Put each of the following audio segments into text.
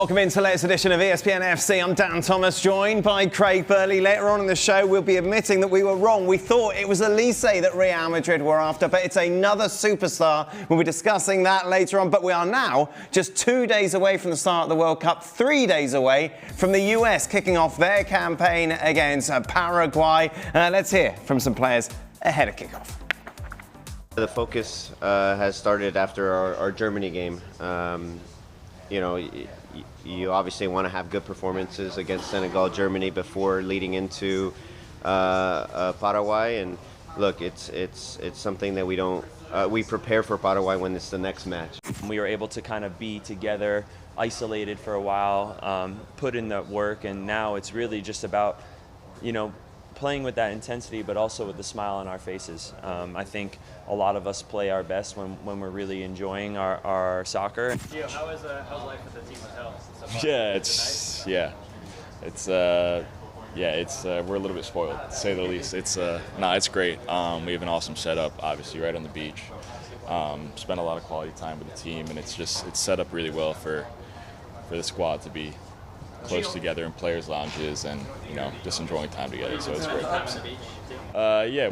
Welcome into the latest edition of ESPN FC. I'm Dan Thomas, joined by Craig Burley. Later on in the show, we'll be admitting that we were wrong. We thought it was Elise that Real Madrid were after, but it's another superstar. We'll be discussing that later on. But we are now just 2 days away from the start of the World Cup, 3 days away from the US kicking off their campaign against Paraguay. Let's hear from some players ahead of kickoff. The focus has started after our Germany game. You obviously want to have good performances against Senegal, Germany before leading into Paraguay. And look, it's something that we prepare for Paraguay when it's the next match. We were able to kind of be together, isolated for a while, put in the work, and now it's really just about, playing with that intensity, but also with the smile on our faces. I think a lot of us play our best when we're really enjoying our soccer. Gio, how's life with the team hotel? We're a little bit spoiled, to say the least. It's great. We have an awesome setup, obviously, right on the beach. Spend a lot of quality time with the team, and it's set up really well for the squad to be close together in players' lounges and just enjoying time together. So it's great.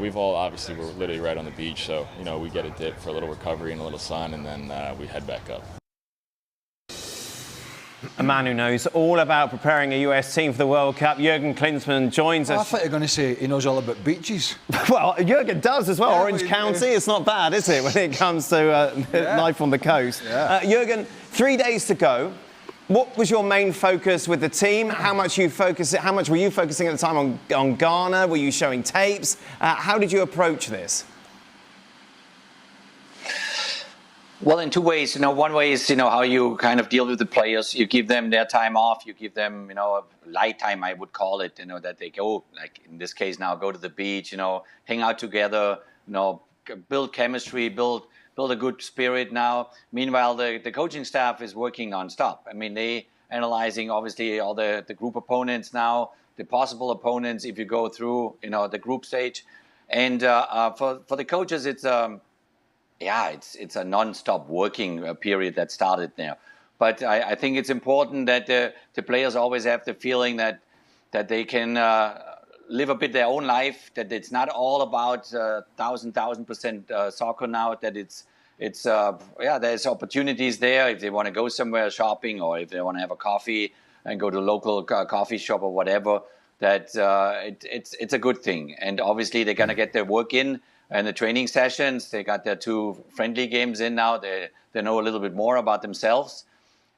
We've all obviously we're literally right on the beach, so we get a dip for a little recovery and a little sun, and then we head back up. A man who knows all about preparing a US team for the World Cup, Jurgen Klinsmann, joins us. I thought you were going to say he knows all about beaches. Well, Jurgen does as well. Yeah, Orange County, it's not bad, is it, when it comes to life on the coast? Yeah. Jurgen, 3 days to go. What was your main focus with the team? How much were you focusing at the time on Ghana? Were you showing tapes? How did you approach this? Well, in two ways. One way is, how you kind of deal with the players. You give them their time off. You give them, light time, I would call it, that they go, like in this case now, go to the beach, hang out together, build chemistry, build a good spirit now. Meanwhile, the coaching staff is working non-stop. I mean, they analyzing, obviously, all the group opponents now, the possible opponents if you go through, the group stage. And for the coaches, it's a non-stop working period that started there. But I think it's important that the players always have the feeling that they can live a bit their own life, that it's not all about 1,000% soccer now, that there's opportunities there if they want to go somewhere shopping or if they want to have a coffee and go to a local coffee shop or whatever, that it's a good thing. And obviously they're going to get their work in and the training sessions. They got their 2 friendly games in now. They know a little bit more about themselves.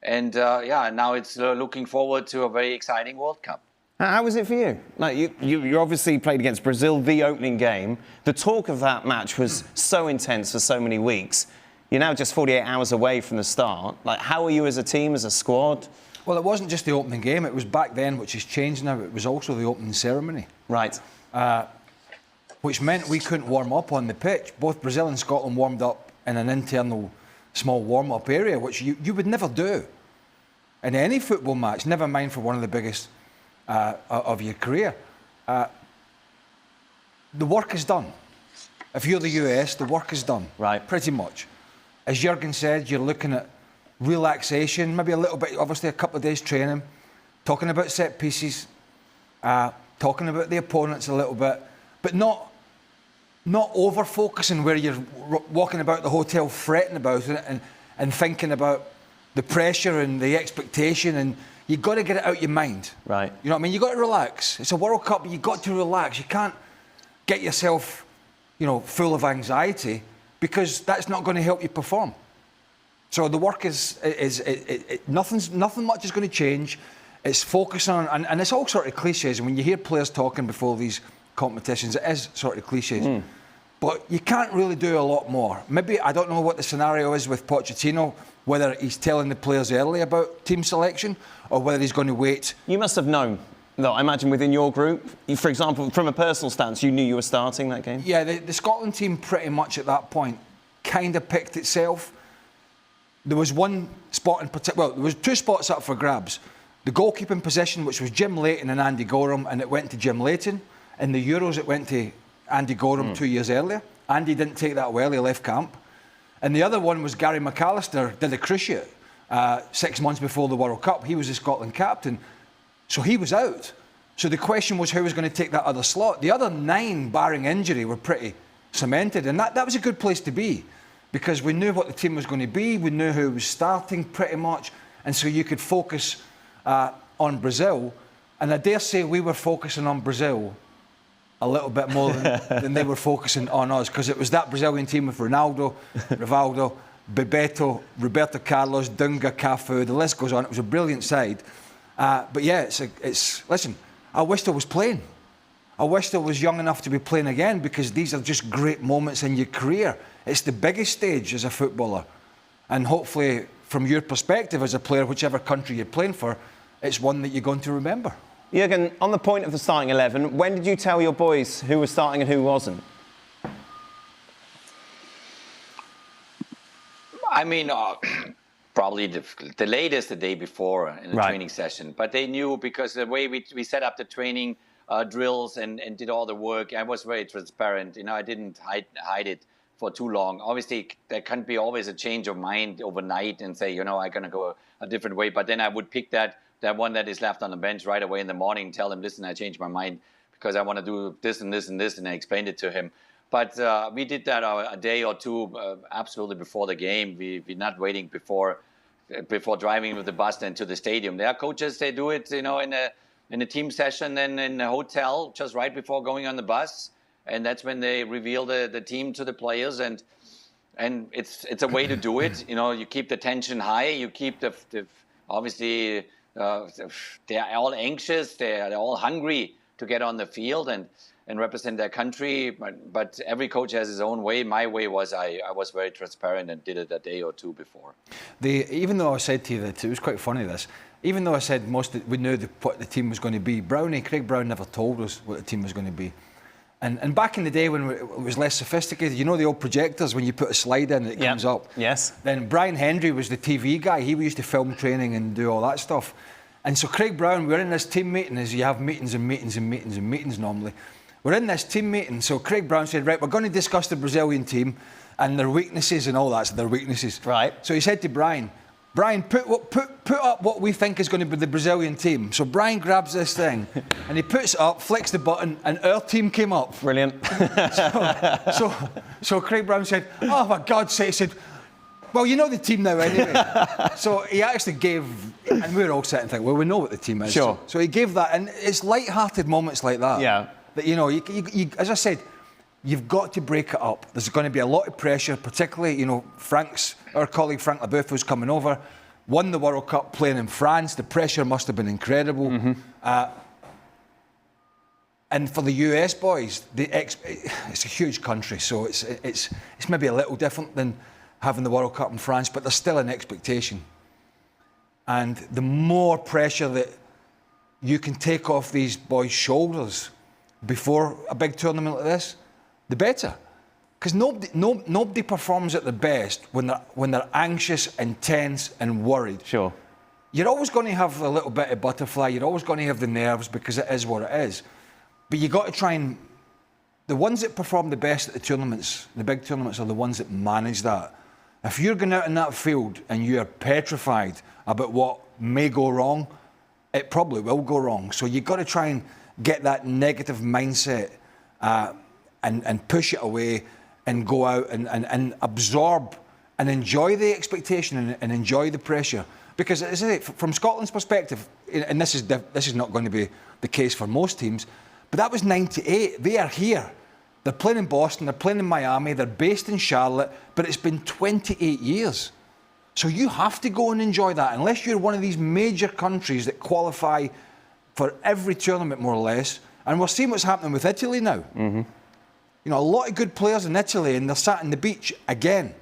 And now it's looking forward to a very exciting World Cup. How was it for you? Like you obviously played against Brazil, the opening game. The talk of that match was so intense for so many weeks. You're now just 48 hours away from the start. Like, how are you as a team, as a squad? Well, it wasn't just the opening game. It was back then, which has changed now. It was also the opening ceremony. Right. Which meant we couldn't warm up on the pitch. Both Brazil and Scotland warmed up in an internal small warm-up area, which you would never do in any football match, never mind for one of the biggest of your career. The work is done. If you're the US, the work is done. Right. Pretty much. As Jurgen said, you're looking at relaxation, maybe a little bit, obviously a couple of days training, talking about set pieces, talking about the opponents a little bit, but not over-focusing where you're walking about the hotel fretting about it and thinking about the pressure and the expectation, and you've got to get it out your mind. Right. You know what I mean? You've got to relax. It's a World Cup, but you've got to relax. You can't get yourself, full of anxiety, because that's not going to help you perform. So the work is nothing much is going to change. It's focus on, and it's all sort of cliches. And when you hear players talking before these competitions, it is sort of cliches. But you can't really do a lot more. Maybe, I don't know what the scenario is with Pochettino, whether he's telling the players early about team selection or whether he's going to wait. You must have known, though, I imagine, within your group. For example, from a personal stance, you knew you were starting that game? Yeah, the Scotland team pretty much at that point kind of picked itself. There was one spot in particular, well, there was 2 spots up for grabs. The goalkeeping position, which was Jim Leighton and Andy Gorham, and it went to Jim Leighton. In the Euros, it went to Andy Gorham 2 years earlier. Andy didn't take that well, he left camp. And the other one was Gary McAllister, did a cruciate. 6 months before the World Cup. He was the Scotland captain. So he was out. So the question was who was going to take that other slot. The other 9, barring injury, were pretty cemented. And that was a good place to be, because we knew what the team was going to be. We knew who was starting pretty much. And so you could focus on Brazil. And I dare say we were focusing on Brazil a little bit more than they were focusing on us, because it was that Brazilian team with Ronaldo, Rivaldo, Bebeto, Roberto Carlos, Dunga, Cafu, the list goes on. It was a brilliant side. But yeah, listen, I wished I was playing. I wished I was young enough to be playing again, because these are just great moments in your career. It's the biggest stage as a footballer. And hopefully, from your perspective as a player, whichever country you're playing for, it's one that you're going to remember. Jürgen, on the point of the starting 11, when did you tell your boys who was starting and who wasn't? I mean, probably the latest the day before in the training session. But they knew, because the way we set up the training drills and did all the work, I was very transparent. You know, I didn't hide it for too long. Obviously, there can be always a change of mind overnight and say, you know, I'm going to go a different way. But then I would pick that one that is left on the bench right away in the morning and tell him, listen, I changed my mind because I want to do this and this and this. And I explained it to him. But we did that a day or two absolutely before the game. We're not waiting before driving with the bus then to the stadium. There are coaches, they do it, you know, in a team session and in a hotel just right before going on the bus. And that's when they reveal the team to the players. And it's a way to do it. You know, you keep the tension high. You keep the obviously, they're all anxious. They're all hungry to get on the field and represent their country. But every coach has his own way. My way was I was very transparent and did it a day or two before. Even though I said to you that, it was quite funny this, even though I said we knew what the team was going to be, Craig Brown never told us what the team was going to be. And back in the day when it was less sophisticated, you know the old projectors when you put a slide in and it comes up? Yes. Then Brian Hendry was the TV guy. He used to film training and do all that stuff. And so Craig Brown, we were in this team meeting, as you have meetings and meetings and meetings and meetings normally. We're in this team meeting, so Craig Brown said, right, we're going to discuss the Brazilian team and their weaknesses and all that, so their weaknesses. Right. So he said to Brian, put up what we think is going to be the Brazilian team. So Brian grabs this thing and he puts it up, flicks the button, and our team came up. Brilliant. So Craig Brown said, oh, for God's sake, he said, well, you know the team now anyway. So he actually gave, and we were all sitting thinking, well, we know what the team is. Sure. So he gave that, and it's light-hearted moments like that. Yeah. That, you know, you, as I said, you've got to break it up. There's going to be a lot of pressure, particularly, you know, our colleague Frank Leboeuf was coming over, won the World Cup playing in France. The pressure must have been incredible. Mm-hmm. And for the US boys, it's a huge country, so it's maybe a little different than having the World Cup in France, but there's still an expectation. And the more pressure that you can take off these boys' shoulders before a big tournament like this, the better. Because nobody performs at the best when they're anxious and tense and worried. Sure. You're always going to have a little bit of butterfly. You're always going to have the nerves because it is what it is. But you got to try and... The ones that perform the best at the tournaments, the big tournaments, are the ones that manage that. If you're going out in that field and you're petrified about what may go wrong, it probably will go wrong. So you've got to try and get that negative mindset and push it away and go out and absorb and enjoy the expectation and enjoy the pressure. Because as I say, from Scotland's perspective, and this is not going to be the case for most teams, but that was '98. They are here. They're playing in Boston, they're playing in Miami, they're based in Charlotte, but it's been 28 years. So you have to go and enjoy that. Unless you're one of these major countries that qualify for every tournament, more or less. And we're seeing what's happening with Italy now. Mm-hmm. You know, a lot of good players in Italy, and they're sat on the beach again.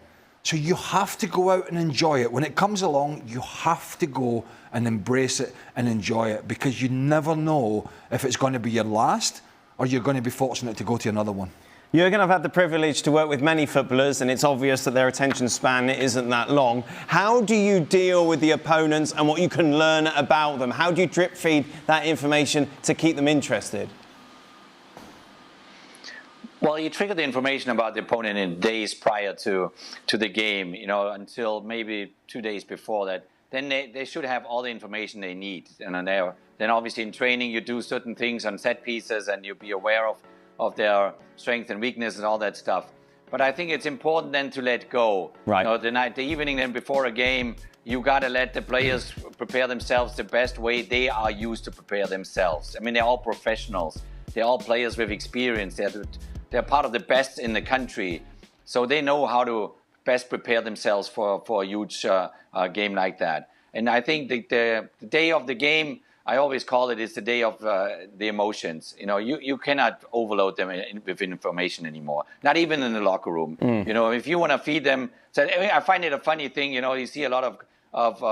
So you have to go out and enjoy it. When it comes along, you have to go and embrace it and enjoy it, because you never know if it's going to be your last or you're going to be fortunate to go to another one. Jürgen, I've had the privilege to work with many footballers, and it's obvious that their attention span isn't that long. How do you deal with the opponents and what you can learn about them? How do you drip feed that information to keep them interested? Well, you trigger the information about the opponent in days prior to the game, you know, until maybe 2 days before that then they should have all the information they need. And then obviously in training you do certain things on set pieces and you be aware of their strengths and weaknesses and all that stuff. But I think it's important then to let go. Right. The evening then before a game, you got to let the players prepare themselves the best way they are used to prepare themselves. I mean, they're all professionals. They're all players with experience. They're part of the best in the country. So they know how to best prepare themselves for a huge game like that. And I think the day of the game, I always call it, is the day of the emotions. You cannot overload them with information anymore. Not even in the locker room. If you want to feed them, I find it a funny thing. You see a lot of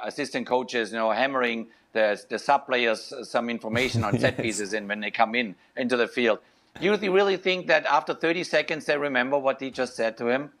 assistant coaches, hammering the sub players some information on set pieces and when they come into the field. You really think that after 30 seconds they remember what he just said to him?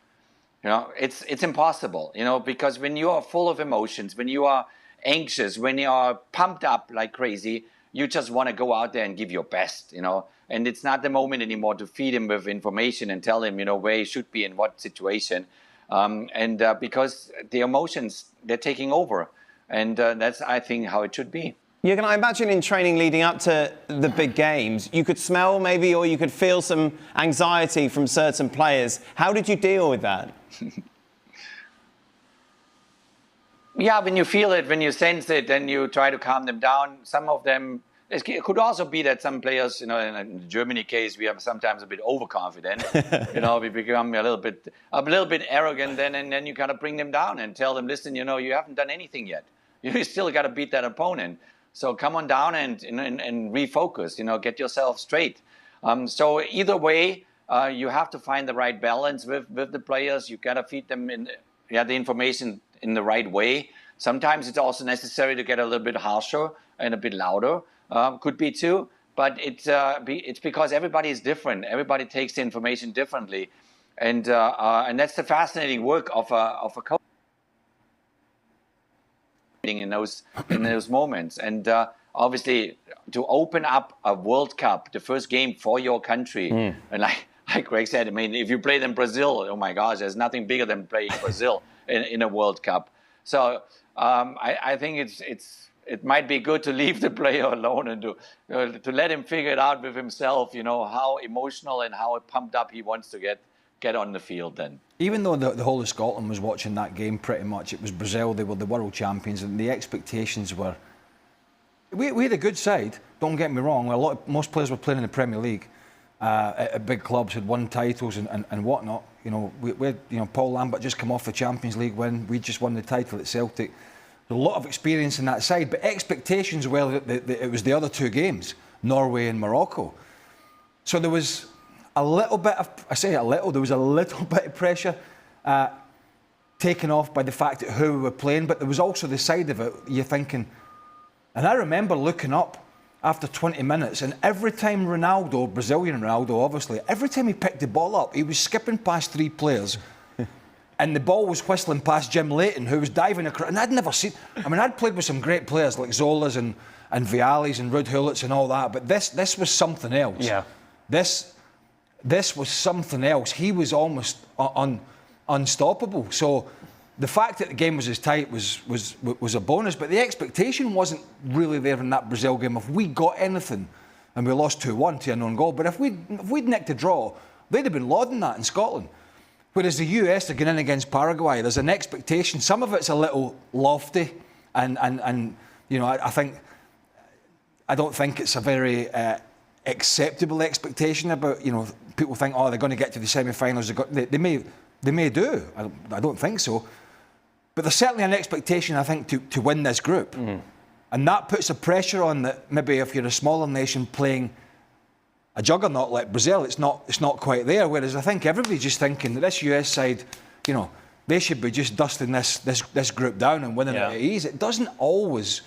It's impossible. Because when you are full of emotions, when you are anxious, when you are pumped up like crazy, you just want to go out there and give your best, and it's not the moment anymore to feed him with information and tell him, where he should be in what situation, because the emotions, they're taking over, and that's, I think, how it should be. Jürgen, I imagine in training leading up to the big games, you could smell maybe, or you could feel some anxiety from certain players. How did you deal with that? Yeah, when you feel it, when you sense it, then you try to calm them down. Some of them, it could also be that some players, in the Germany case, we are sometimes a bit overconfident. We become a little bit arrogant, and then you gotta bring them down and tell them, listen, you haven't done anything yet. You still gotta beat that opponent. So come on down and refocus. Get yourself straight. So either way, you have to find the right balance with the players. You gotta feed them the information in the right way. Sometimes it's also necessary to get a little bit harsher and a bit louder. Could be too, but it's because everybody is different. Everybody takes the information differently, and that's the fascinating work of a coach in those moments. And obviously, to open up a World Cup, the first game for your country, and like Greg said, I mean, if you play in Brazil, oh my gosh, there's nothing bigger than playing Brazil in a World Cup. So I think it might be good to leave the player alone and to let him figure it out with himself. How emotional and how pumped up he wants to get on the field. Then, even though the whole of Scotland was watching that game, pretty much it was Brazil. They were the world champions, and the expectations were. We had a good side. Don't get me wrong. Most players were playing in the Premier League. At big clubs, had won titles and whatnot. We had, Paul Lambert just come off the Champions League win. We just won the title at Celtic. There's a lot of experience in that side, but expectations were that it was the other two games, Norway and Morocco. So there was a little bit of, there was a little bit of pressure taken off by the fact that who we were playing, but there was also the side of it, you're thinking, and I remember looking up after 20 minutes, and every time Ronaldo, Brazilian Ronaldo obviously, every time he picked the ball up, he was skipping past three players and the ball was whistling past Jim Leighton, who was diving across, and I'd never seen, I'd played with some great players like Zolas and Viallis and Ruud Hullets and all that, but this was something else. Yeah. This was something else. He was almost unstoppable. So the fact that the game was as tight was a bonus, but the expectation wasn't really there in that Brazil game. If we got anything, and we lost 2-1 to an own goal, but if we'd nicked a draw, they'd have been lauding that in Scotland. Whereas the US are going in against Paraguay, there's an expectation. Some of it's a little lofty, and I don't think it's a very acceptable expectation about, people think, they're going to get to the semi-finals. They may do. I don't think so. But there's certainly an expectation, I think, to win this group. Mm-hmm. And that puts a pressure on that maybe if you're a smaller nation playing a juggernaut like Brazil, it's not quite there. Whereas I think everybody's just thinking that this US side, they should be just dusting this group down and winning it at ease. It doesn't always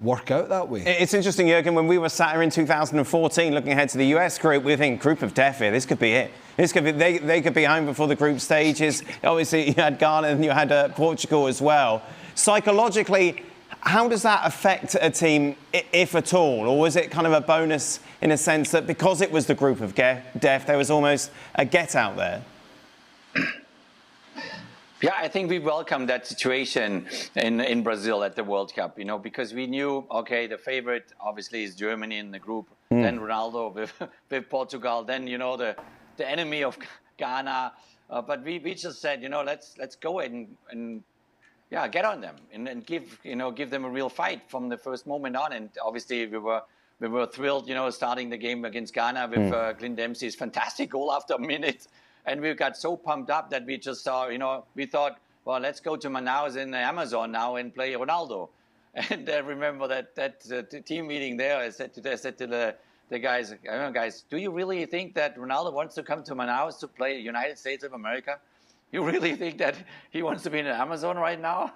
work out that way. It's interesting, Jürgen, when we were sat here in 2014 looking ahead to the US group, we think group of death here, this could be it. They could be home before the group stages. Obviously, you had Ghana and you had Portugal as well. Psychologically, how does that affect a team, if at all? Or was it kind of a bonus in a sense that because it was the group of death, there was almost a get out there? Yeah, I think we welcomed that situation in Brazil at the World Cup, because we knew, okay, the favorite obviously is Germany in the group, then Ronaldo with Portugal, then, the enemy of Ghana. But we just said, let's go and get on them and give them a real fight from the first moment on. And obviously we were thrilled, starting the game against Ghana with Clint Dempsey's fantastic goal after a minute. And we got so pumped up that we just saw, we thought, well, let's go to Manaus in the Amazon now and play Ronaldo. And I remember that team meeting there, I said to the guys, guys, do you really think that Ronaldo wants to come to Manaus to play the United States of America? You really think that he wants to be in the Amazon right now?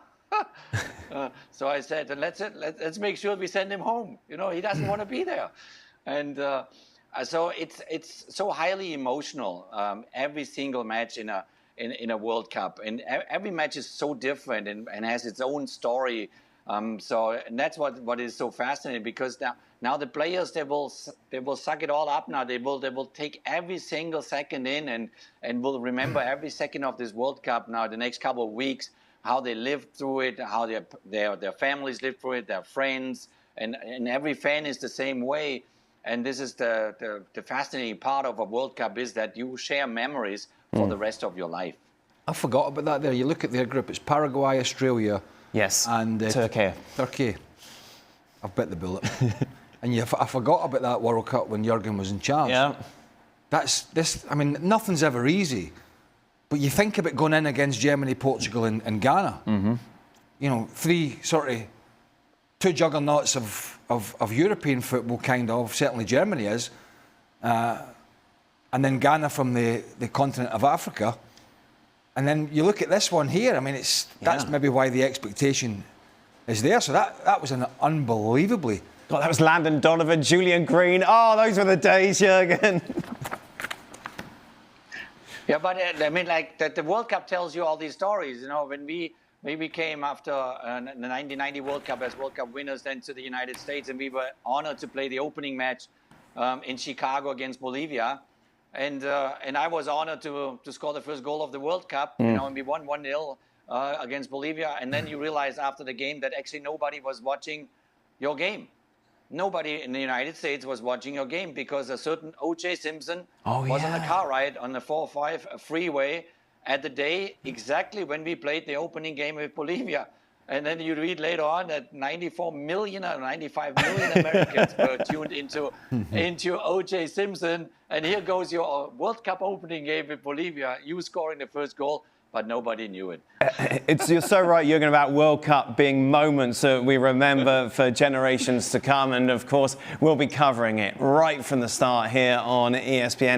So I said, let's make sure we send him home. He doesn't want to be there. And so it's so highly emotional. Every single match in a World Cup, and every match is so different and has its own story. And that's what is so fascinating, because now the players they will suck it all up. Now they will take every single second in and will remember every second of this World Cup. Now the next couple of weeks, how they lived through it, how their families lived through it, their friends, and every fan is the same way. And this is the fascinating part of a World Cup, is that you share memories for the rest of your life. I forgot about that there. You look at their group, it's Paraguay, Australia, yes, and Turkey. I've bit the bullet. And I forgot about that World Cup when Jurgen was in charge. Yeah. Nothing's ever easy. But you think about going in against Germany, Portugal and Ghana. Mm-hmm. Two juggernauts of European football, kind of. Certainly Germany is. And then Ghana from the continent of Africa. And then you look at this one here, that's maybe why the expectation is there. So that was an unbelievably... God, that was Landon Donovan, Julian Green. Oh, those were the days, Jurgen. Yeah, but the World Cup tells you all these stories. When we came after the 1990 World Cup as World Cup winners then to the United States, and we were honored to play the opening match in Chicago against Bolivia. And I was honored to score the first goal of the World Cup, and we won 1-0 against Bolivia. And then you realize after the game that actually nobody was watching your game. Nobody in the United States was watching your game, because a certain O.J. Simpson was on a car ride on the 405 freeway at the day exactly when we played the opening game with Bolivia. And then you read later on that 94 million or 95 million Americans were tuned into O.J. Simpson. And here goes your World Cup opening game with Bolivia, you scoring the first goal, but nobody knew it. You're so right, Jurgen, about World Cup being moments that we remember for generations to come. And of course, we'll be covering it right from the start here on ESPN.